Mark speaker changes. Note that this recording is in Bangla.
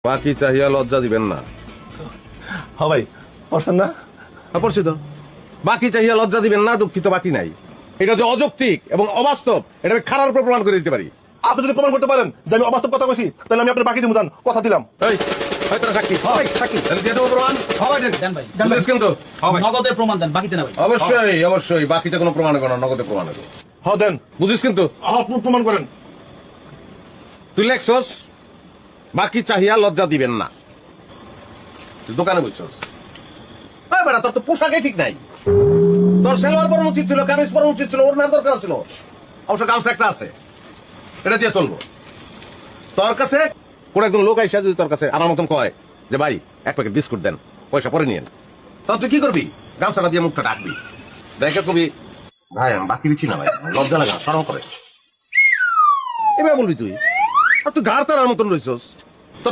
Speaker 1: বাকি চাহিয়া লজ্জা দিবেন না।
Speaker 2: হ্যাঁ ভাই, পারছেন না?
Speaker 1: পড়ছি তো। বাকি চাহিয়া লজ্জা দিবেন না, দুঃখিত বাকি নাই। এটা যে অযৌক্তিক এবং অবাস্তব, এটা আমি খারাপ উপর প্রমাণ করে দিতে পারি।
Speaker 2: আপনি যদি প্রমাণ করতে পারেন যে আমি অবাস্তব কথা কইছি, তাহলে আমি আপনার বাকি দিব, জান, কথা দিলাম।
Speaker 1: এই, হয় তোরা সাক্ষী। হয়, সাক্ষী। তাহলে দিয়ে দেবো প্রমাণ? হবে দেন।
Speaker 3: দেন ভাই।
Speaker 1: বুঝিস কিন্তু? হবে।
Speaker 3: নগদের প্রমাণ দেন, বাকিতে না ভাই।
Speaker 1: অবশ্যই, অবশ্যই। বাকিতে কোনো প্রমাণ হবে না, নগদে প্রমাণ হবে।
Speaker 2: হ্যাঁ দেন।
Speaker 1: বুঝিস কিন্তু?
Speaker 2: আপনি প্রমাণ করেন।
Speaker 1: তুই লেখছস বাকি চাহিয়া লজ্জা দিবেন না, তুই দোকানে বুঝছস। বেটা, তোর তো পোশাকই ঠিক নাই। তোর সেলোয়ার পরা উচিত ছিল, কামিজ পরা উচিত ছিল, ওর না দরকার ছিল। অবশ্য গামছা একটা আছে, এটা দিয়ে চলবো। তোর কাছে কোন একজন লোক আইসা যদি তোর কাছে আমার মতন কয় যে ভাই এক প্যাকেট বিস্কুট দেন, পয়সা পরে নিয়েন, তখন তুই কি করবি? গামছাটা দিয়ে মুখটা ডাকবি, দেখে কবি ভাই আমি বাকি দিচ্ছি না, ভাই লজ্জা লাগা, সরম করে। এবার বলবি তুই, আর তুই ঘাড় তারার মতন রইছস। তো